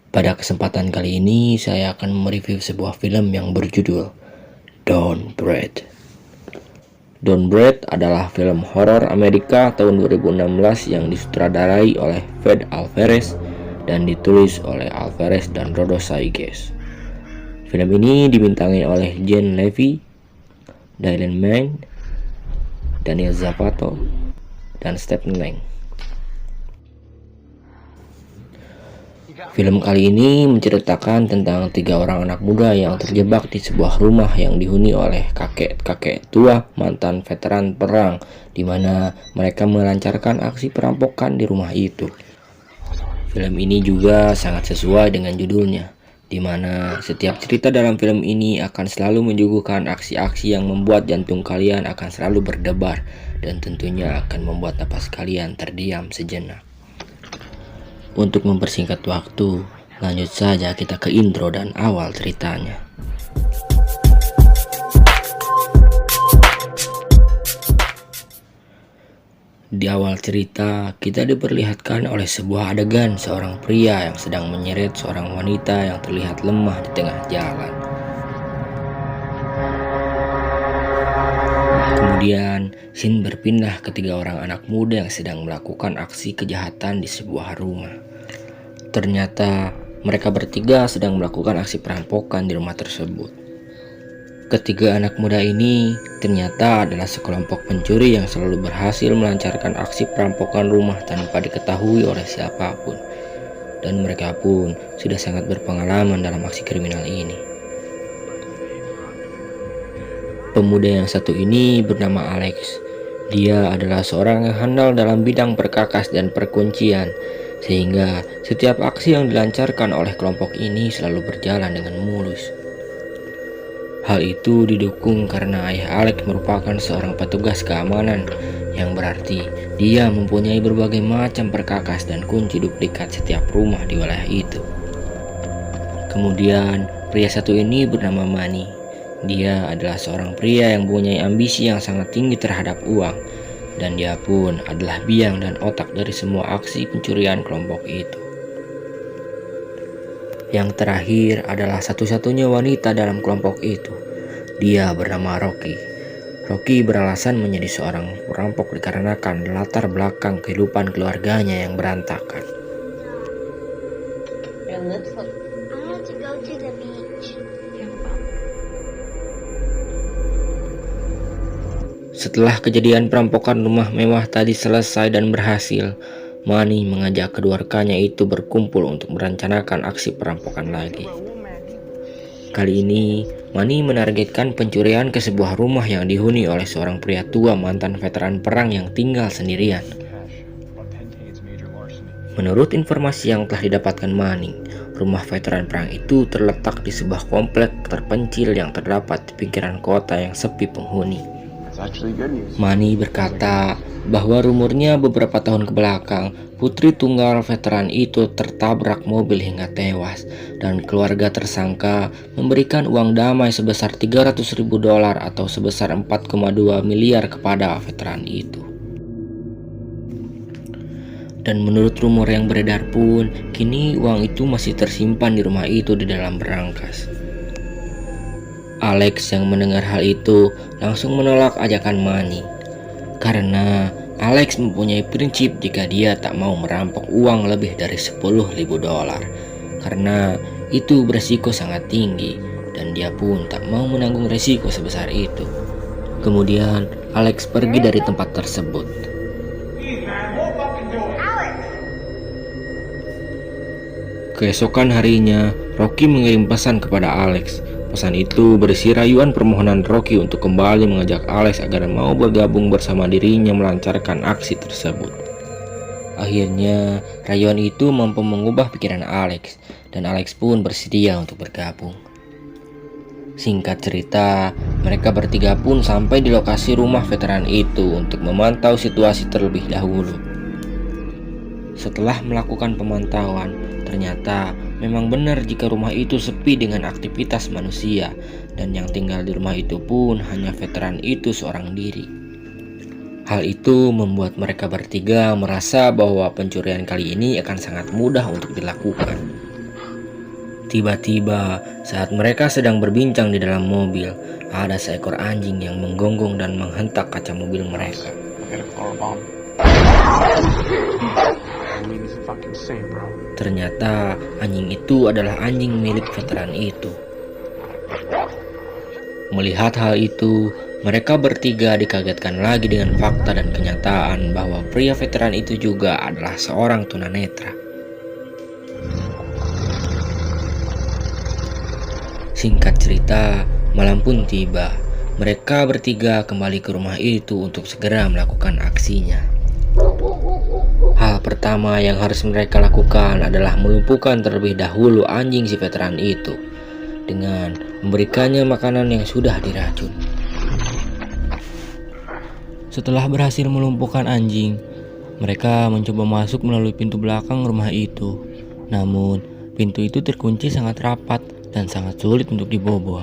Pada kesempatan kali ini saya akan mereview sebuah film yang berjudul Don't Breathe. Don't Breathe adalah film horor Amerika tahun 2016 yang disutradarai oleh Fede Alvarez dan ditulis oleh Alvarez dan Rodo Saiges. Film ini dibintangi oleh Jen Levy, Dylan Mann, Daniel Zapato, dan Stephen Lang. Film kali ini menceritakan tentang 3 orang anak muda yang terjebak di sebuah rumah yang dihuni oleh kakek-kakek tua mantan veteran perang, di mana mereka melancarkan aksi perampokan di rumah itu. Film ini juga sangat sesuai dengan judulnya, di mana setiap cerita dalam film ini akan selalu menyuguhkan aksi-aksi yang membuat jantung kalian akan selalu berdebar dan tentunya akan membuat napas kalian terdiam sejenak. Untuk mempersingkat waktu, lanjut saja kita ke intro dan awal ceritanya. Di awal cerita, kita diperlihatkan oleh sebuah adegan seorang pria yang sedang menyeret seorang wanita yang terlihat lemah di tengah jalan. Kemudian, scene berpindah ke 3 orang anak muda yang sedang melakukan aksi kejahatan di sebuah rumah. Ternyata, mereka bertiga sedang melakukan aksi perampokan di rumah tersebut. Ketiga anak muda ini ternyata adalah sekelompok pencuri yang selalu berhasil melancarkan aksi perampokan rumah tanpa diketahui oleh siapapun. Dan mereka pun sudah sangat berpengalaman dalam aksi kriminal ini. Pemuda yang satu ini bernama Alex. Dia adalah seorang yang handal dalam bidang perkakas dan perkuncian, sehingga setiap aksi yang dilancarkan oleh kelompok ini selalu berjalan dengan mulus. Hal itu didukung karena ayah Alex merupakan seorang petugas keamanan, yang berarti dia mempunyai berbagai macam perkakas dan kunci duplikat setiap rumah di wilayah itu. Kemudian pria satu ini bernama Manny. Dia adalah seorang pria yang mempunyai ambisi yang sangat tinggi terhadap uang, dan dia pun adalah biang dan otak dari semua aksi pencurian kelompok itu. Yang terakhir adalah satu-satunya wanita dalam kelompok itu. Dia bernama Rocky. Rocky beralasan menjadi seorang perampok dikarenakan latar belakang kehidupan keluarganya yang berantakan. Setelah kejadian perampokan rumah mewah tadi selesai dan berhasil, Manny mengajak kedua rekannya itu berkumpul untuk merencanakan aksi perampokan lagi. Kali ini, Manny menargetkan pencurian ke sebuah rumah yang dihuni oleh seorang pria tua mantan veteran perang yang tinggal sendirian. Menurut informasi yang telah didapatkan Manny, rumah veteran perang itu terletak di sebuah komplek terpencil yang terdapat di pinggiran kota yang sepi penghuni. Manny berkata bahwa rumornya beberapa tahun ke belakang, putri tunggal veteran itu tertabrak mobil hingga tewas, dan keluarga tersangka memberikan uang damai sebesar $300.000 atau sebesar 4,2 miliar kepada veteran itu. Dan menurut rumor yang beredar pun, kini uang itu masih tersimpan di rumah itu di dalam berangkas. Alex yang mendengar hal itu langsung menolak ajakan Manny, karena Alex mempunyai prinsip jika dia tak mau merampok uang lebih dari $10.000, karena itu beresiko sangat tinggi dan dia pun tak mau menanggung resiko sebesar itu. Kemudian Alex pergi dari tempat tersebut. Keesokan harinya, Rocky mengirim pesan kepada Alex. Pesan itu berisi rayuan permohonan Rocky untuk kembali mengajak Alex agar mau bergabung bersama dirinya melancarkan aksi tersebut. Akhirnya, rayuan itu mampu mengubah pikiran Alex, dan Alex pun bersedia untuk bergabung. Singkat cerita, mereka bertiga pun sampai di lokasi rumah veteran itu untuk memantau situasi terlebih dahulu. Setelah melakukan pemantauan, ternyata memang benar jika rumah itu sepi dengan aktivitas manusia, dan yang tinggal di rumah itu pun hanya veteran itu seorang diri. Hal itu membuat mereka bertiga merasa bahwa pencurian kali ini akan sangat mudah untuk dilakukan. Tiba-tiba saat mereka sedang berbincang di dalam mobil, ada seekor anjing yang menggonggong dan menghentak kaca mobil mereka. Ternyata anjing itu adalah anjing milik veteran itu. Melihat hal itu, mereka bertiga dikagetkan lagi dengan fakta dan kenyataan bahwa pria veteran itu juga adalah seorang tunanetra. Singkat cerita, malam pun tiba. Mereka bertiga kembali ke rumah itu untuk segera melakukan aksinya. Hal pertama yang harus mereka lakukan adalah melumpuhkan terlebih dahulu anjing si veteran itu dengan memberikannya makanan yang sudah diracun. Setelah berhasil melumpuhkan anjing, mereka mencoba masuk melalui pintu belakang rumah itu. Namun, pintu itu terkunci sangat rapat dan sangat sulit untuk dibobol.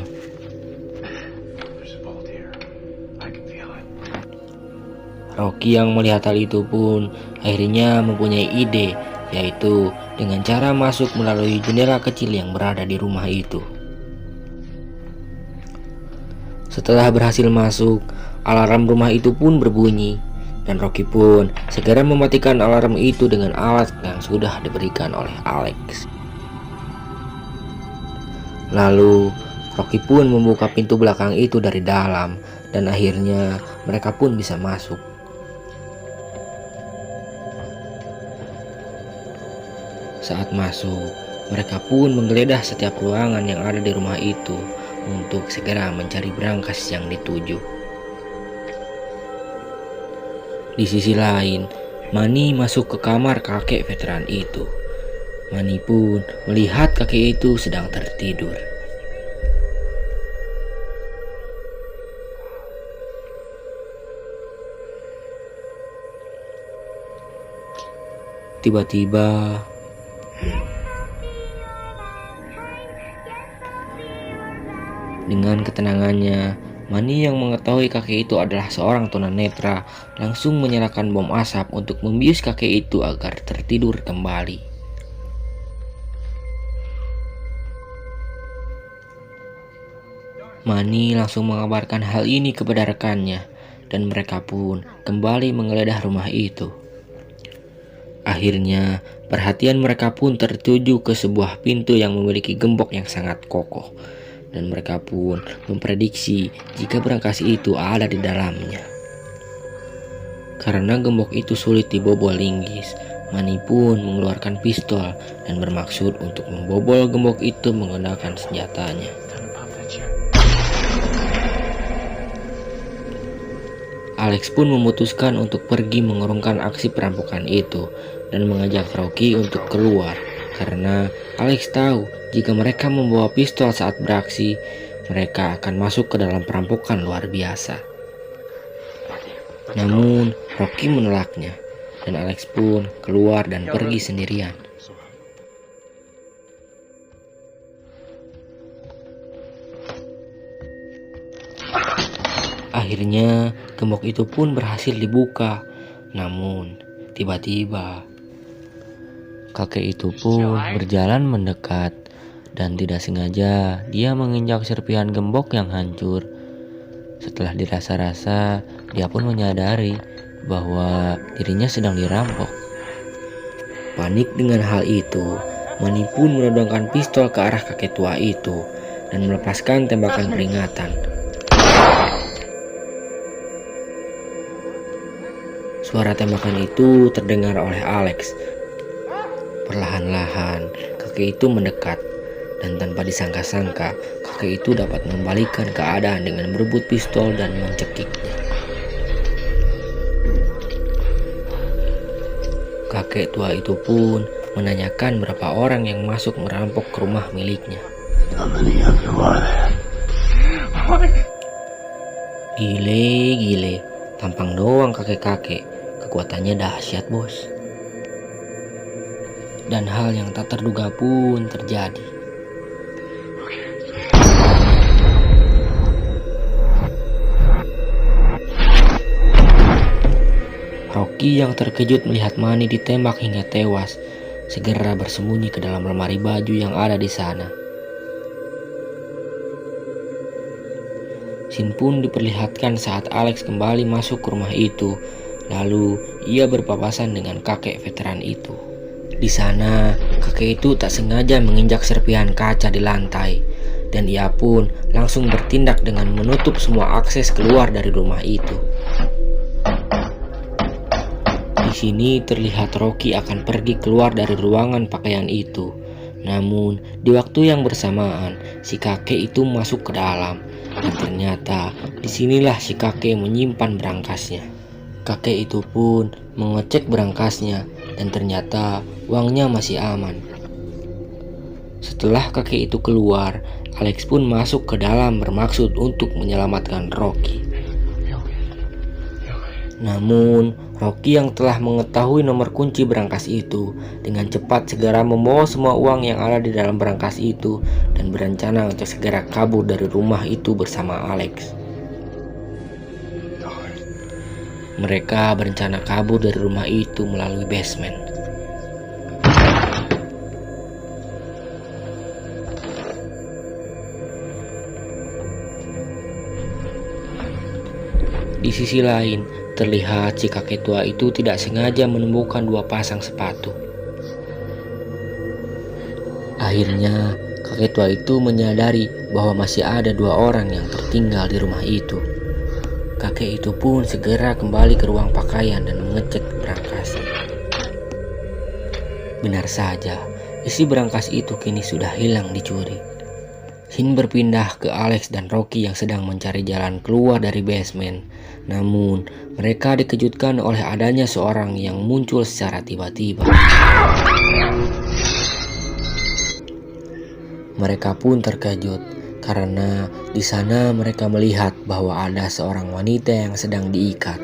Rocky yang melihat hal itu pun akhirnya mempunyai ide, yaitu dengan cara masuk melalui jendela kecil yang berada di rumah itu. Setelah berhasil masuk, alarm rumah itu pun berbunyi, dan Rocky pun segera mematikan alarm itu dengan alat yang sudah diberikan oleh Alex. Lalu Rocky pun membuka pintu belakang itu dari dalam, dan akhirnya mereka pun bisa masuk. Saat masuk, mereka pun menggeledah setiap ruangan yang ada di rumah itu untuk segera mencari berangkas yang dituju. Di sisi lain, Manny masuk ke kamar kakek veteran itu. Manny pun melihat kakek itu sedang tertidur. Tiba-tiba dengan ketenangannya, Manny yang mengetahui kakek itu adalah seorang tunanetra langsung menyalakan bom asap untuk membius kakek itu agar tertidur kembali. Manny langsung mengabarkan hal ini kepada rekannya, dan mereka pun kembali menggeledah rumah itu. Akhirnya, perhatian mereka pun tertuju ke sebuah pintu yang memiliki gembok yang sangat kokoh, dan mereka pun memprediksi jika berangkas itu ada di dalamnya. Karena gembok itu sulit dibobol linggis, Manny pun mengeluarkan pistol dan bermaksud untuk membobol gembok itu menggunakan senjatanya. Alex pun memutuskan untuk pergi mengurungkan aksi perampokan itu dan mengajak Rocky untuk keluar, karena Alex tahu jika mereka membawa pistol saat beraksi, mereka akan masuk ke dalam perampokan luar biasa. Namun Rocky menolaknya, dan Alex pun keluar dan pergi sendirian. Akhirnya gembok itu pun berhasil dibuka. Namun tiba-tiba kakek itu pun berjalan mendekat, dan tidak sengaja dia menginjak serpihan gembok yang hancur. Setelah dirasa-rasa, dia pun menyadari bahwa dirinya sedang dirampok. Panik dengan hal itu, Manny pun menodongkan pistol ke arah kakek tua itu dan melepaskan tembakan peringatan. Suara tembakan itu terdengar oleh Alex. Perlahan-lahan kakek itu mendekat, dan tanpa disangka-sangka kakek itu dapat membalikan keadaan dengan merebut pistol dan mencekiknya. Kakek tua itu pun menanyakan berapa orang yang masuk merampok ke rumah miliknya. Gile, tampang doang kakek-kakek. Kekuatannya dahsyat, bos. Dan hal yang tak terduga pun terjadi. Rocky yang terkejut melihat Manny ditembak hingga tewas, segera bersembunyi ke dalam lemari baju yang ada di sana. Scene pun diperlihatkan saat Alex kembali masuk ke rumah itu, lalu ia berpapasan dengan kakek veteran itu. Di sana, kakek itu tak sengaja menginjak serpihan kaca di lantai, dan ia pun langsung bertindak dengan menutup semua akses keluar dari rumah itu. Di sini terlihat Rocky akan pergi keluar dari ruangan pakaian itu. Namun, di waktu yang bersamaan, si kakek itu masuk ke dalam, dan ternyata disinilah si kakek menyimpan berangkasnya. Kakek itu pun mengecek berangkasnya, dan ternyata uangnya masih aman. Setelah kakek itu keluar, Alex pun masuk ke dalam bermaksud untuk menyelamatkan Rocky. Namun, Rocky yang telah mengetahui nomor kunci berangkas itu dengan cepat segera membawa semua uang yang ada di dalam berangkas itu dan berencana untuk segera kabur dari rumah itu bersama Alex. Mereka berencana kabur dari rumah itu melalui basement. Di sisi lain, terlihat si kakek tua itu tidak sengaja menemukan 2 pasang sepatu. Akhirnya, kakek tua itu menyadari bahwa masih ada 2 orang yang tertinggal di rumah itu. Kakek itu pun segera kembali ke ruang pakaian dan mengecek berangkasnya. Benar saja, isi berangkas itu kini sudah hilang dicuri. Scene berpindah ke Alex dan Rocky yang sedang mencari jalan keluar dari basement. Namun, mereka dikejutkan oleh adanya seorang yang muncul secara tiba-tiba. Mereka pun terkejut karena di sana mereka melihat bahwa ada seorang wanita yang sedang diikat.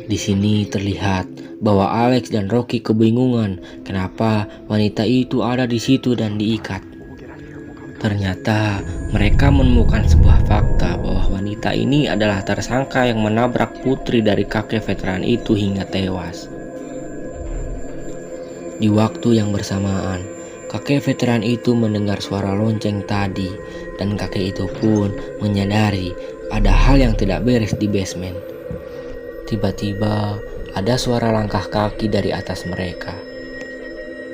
Di sini terlihat bahwa Alex dan Rocky kebingungan kenapa wanita itu ada di situ dan diikat. Ternyata mereka menemukan sebuah fakta bahwa wanita ini adalah tersangka yang menabrak putri dari kakek veteran itu hingga tewas. Di waktu yang bersamaan, kakek veteran itu mendengar suara lonceng tadi dan kakek itu pun menyadari ada hal yang tidak beres di basement. Tiba-tiba ada suara langkah kaki dari atas mereka.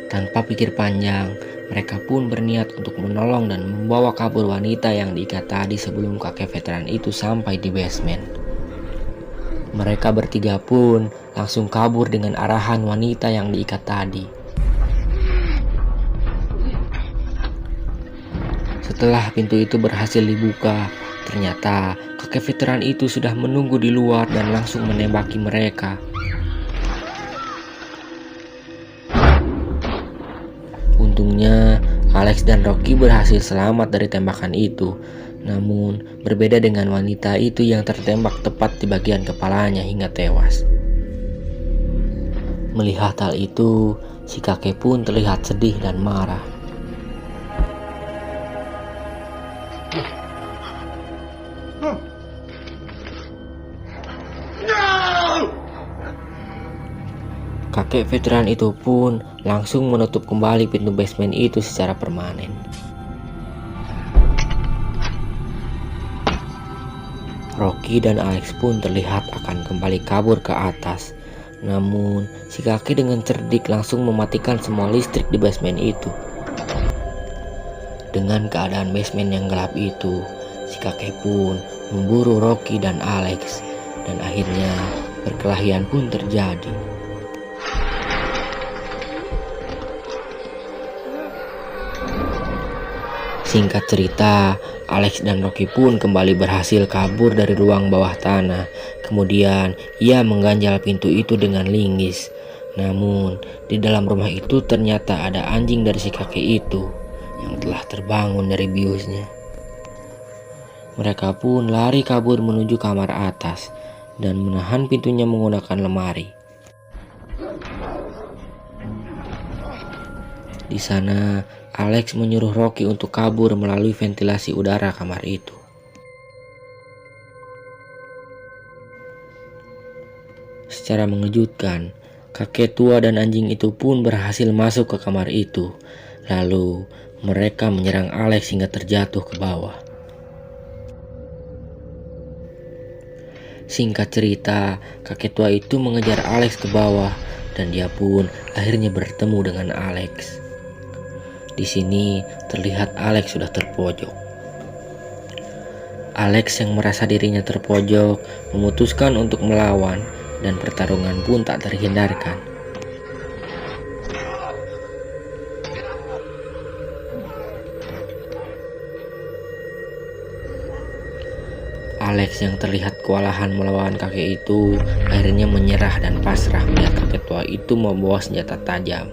Tanpa pikir panjang, mereka pun berniat untuk menolong dan membawa kabur wanita yang diikat tadi sebelum kakek veteran itu sampai di basement. Mereka bertiga pun langsung kabur dengan arahan wanita yang diikat tadi. Setelah pintu itu berhasil dibuka, ternyata kakek veteran itu sudah menunggu di luar dan langsung menembaki mereka. Untungnya, Alex dan Rocky berhasil selamat dari tembakan itu. Namun, berbeda dengan wanita itu yang tertembak tepat di bagian kepalanya hingga tewas. Melihat hal itu, si kakek pun terlihat sedih dan marah. Kakek veteran itu pun langsung menutup kembali pintu basement itu secara permanen. Rocky dan Alex pun terlihat akan kembali kabur ke atas. Namun, si kakek dengan cerdik langsung mematikan semua listrik di basement itu. Dengan keadaan basement yang gelap itu, si kakek pun memburu Rocky dan Alex. Dan akhirnya perkelahian pun terjadi. Singkat cerita, Alex dan Rocky pun kembali berhasil kabur dari ruang bawah tanah. Kemudian, ia mengganjal pintu itu dengan linggis. Namun, di dalam rumah itu ternyata ada anjing dari si kakek itu yang telah terbangun dari biusnya. Mereka pun lari kabur menuju kamar atas dan menahan pintunya menggunakan lemari. Di sana, Alex menyuruh Rocky untuk kabur melalui ventilasi udara kamar itu. Secara mengejutkan, Kakek tua dan anjing itu pun berhasil masuk ke kamar itu. Lalu mereka menyerang Alex hingga terjatuh ke bawah. Singkat cerita, kakek tua itu mengejar Alex ke bawah dan dia pun akhirnya bertemu dengan Alex. Di sini terlihat Alex sudah terpojok. Alex yang merasa dirinya terpojok memutuskan untuk melawan dan pertarungan pun tak terhindarkan. Alex yang terlihat kewalahan melawan kakek itu akhirnya menyerah dan pasrah melihat kakek tua itu membawa senjata tajam.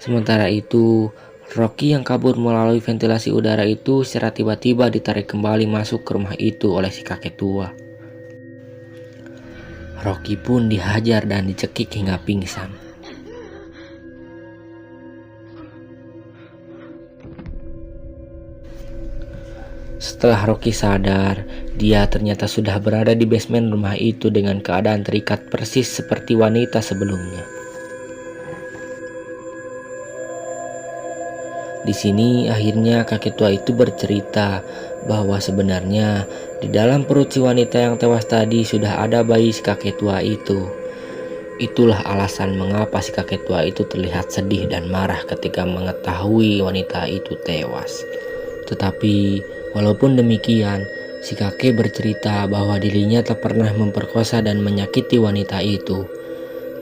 Sementara itu, Rocky yang kabur melalui ventilasi udara itu secara tiba-tiba ditarik kembali masuk ke rumah itu oleh si kakek tua. Rocky pun dihajar dan dicekik hingga pingsan. Setelah Rocky sadar, dia ternyata sudah berada di basement rumah itu dengan keadaan terikat persis seperti wanita sebelumnya. Di sini akhirnya kakek tua itu bercerita bahwa sebenarnya di dalam perut si wanita yang tewas tadi sudah ada bayi si kakek tua itu. Itulah alasan mengapa si kakek tua itu terlihat sedih dan marah ketika mengetahui wanita itu tewas. Tetapi walaupun demikian, si kakek bercerita bahwa dirinya tak pernah memperkosa dan menyakiti wanita itu.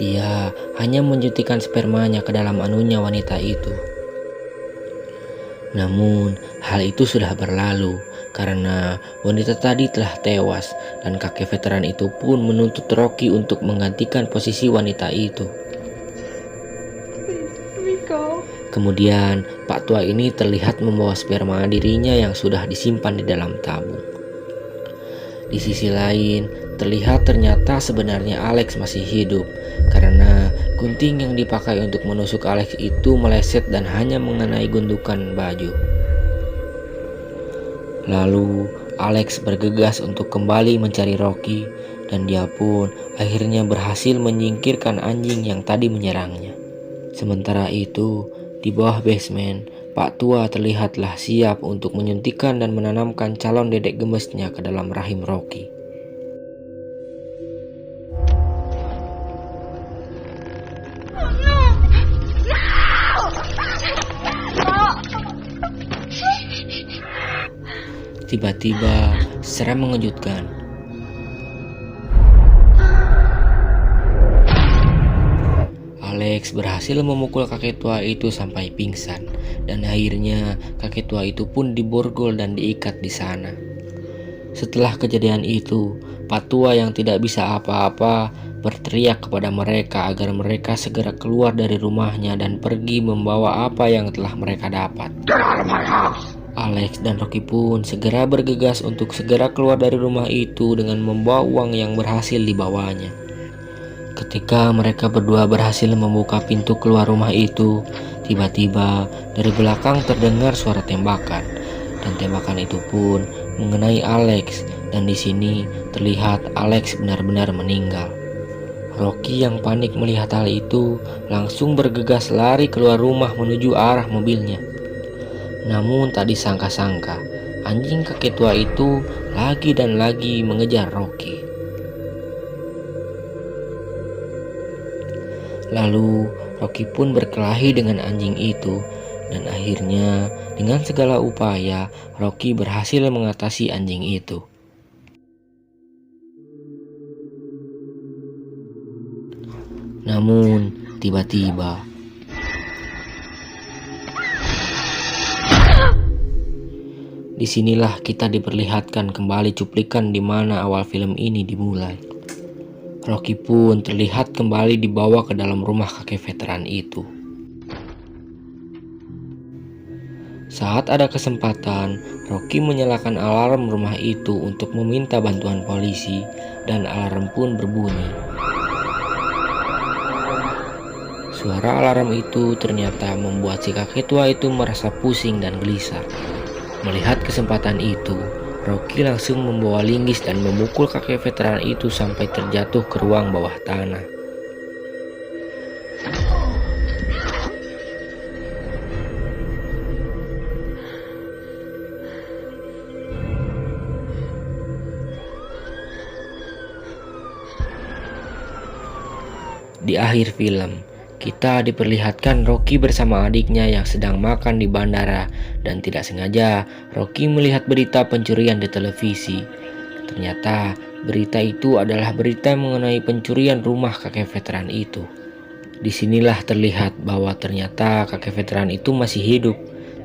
Dia hanya menjuntikkan spermanya ke dalam anunya wanita itu. Namun, hal itu sudah berlalu karena wanita tadi telah tewas dan kakek veteran itu pun menuntut Rocky untuk menggantikan posisi wanita itu. Kemudian, Pak tua ini terlihat membawa sperma dirinya yang sudah disimpan di dalam tabung. Di sisi lain, terlihat ternyata sebenarnya Alex masih hidup karena gunting yang dipakai untuk menusuk Alex itu meleset dan hanya mengenai gundukan baju. Lalu Alex bergegas untuk kembali mencari Rocky dan dia pun akhirnya berhasil menyingkirkan anjing yang tadi menyerangnya. Sementara itu, di bawah basement, Pak tua terlihatlah siap untuk menyuntikkan dan menanamkan calon dedek gemesnya ke dalam rahim Rocky. Tiba-tiba, secara mengejutkan, Alex berhasil memukul kakek tua itu sampai pingsan dan akhirnya kakek tua itu pun diborgol dan diikat di sana. Setelah kejadian itu, Pak tua yang tidak bisa apa-apa berteriak kepada mereka agar mereka segera keluar dari rumahnya dan pergi membawa apa yang telah mereka dapat. Get out of my house! Alex dan Rocky pun segera bergegas untuk segera keluar dari rumah itu dengan membawa uang yang berhasil dibawanya. Ketika mereka berdua berhasil membuka pintu keluar rumah itu, tiba-tiba dari belakang terdengar suara tembakan, dan tembakan itu pun mengenai Alex, dan di sini terlihat Alex benar-benar meninggal. Rocky yang panik melihat hal itu langsung bergegas lari keluar rumah menuju arah mobilnya. Namun tak disangka-sangka, anjing kakek tua itu lagi dan lagi mengejar Rocky. Lalu Rocky pun berkelahi dengan anjing itu dan akhirnya dengan segala upaya Rocky berhasil mengatasi anjing itu. Namun tiba-tiba disinilah kita diperlihatkan kembali cuplikan di mana awal film ini dimulai. Rocky pun terlihat kembali dibawa ke dalam rumah kakek veteran itu. Saat ada kesempatan, Rocky menyalakan alarm rumah itu untuk meminta bantuan polisi dan alarm pun berbunyi. Suara alarm itu ternyata membuat si kakek tua itu merasa pusing dan gelisah. Melihat kesempatan itu, Rocky langsung membawa linggis dan memukul kakek veteran itu sampai terjatuh ke ruang bawah tanah. Di akhir film, kita diperlihatkan Rocky bersama adiknya yang sedang makan di bandara, dan tidak sengaja Rocky melihat berita pencurian di televisi. Ternyata berita itu adalah berita mengenai pencurian rumah kakek veteran itu. Disinilah terlihat bahwa ternyata kakek veteran itu masih hidup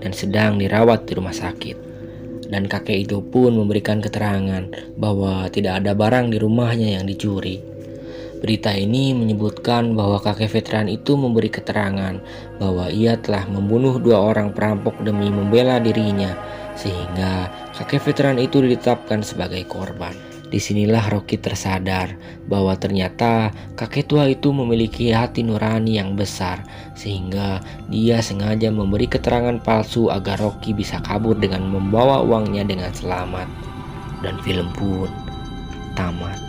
dan sedang dirawat di rumah sakit. Dan kakek itu pun memberikan keterangan bahwa tidak ada barang di rumahnya yang dicuri. Berita ini menyebutkan bahwa kakek veteran itu memberi keterangan bahwa ia telah membunuh 2 orang perampok demi membela dirinya, sehingga kakek veteran itu ditetapkan sebagai korban. Disinilah Rocky tersadar bahwa ternyata kakek tua itu memiliki hati nurani yang besar, sehingga dia sengaja memberi keterangan palsu agar Rocky bisa kabur dengan membawa uangnya dengan selamat. Dan film pun tamat.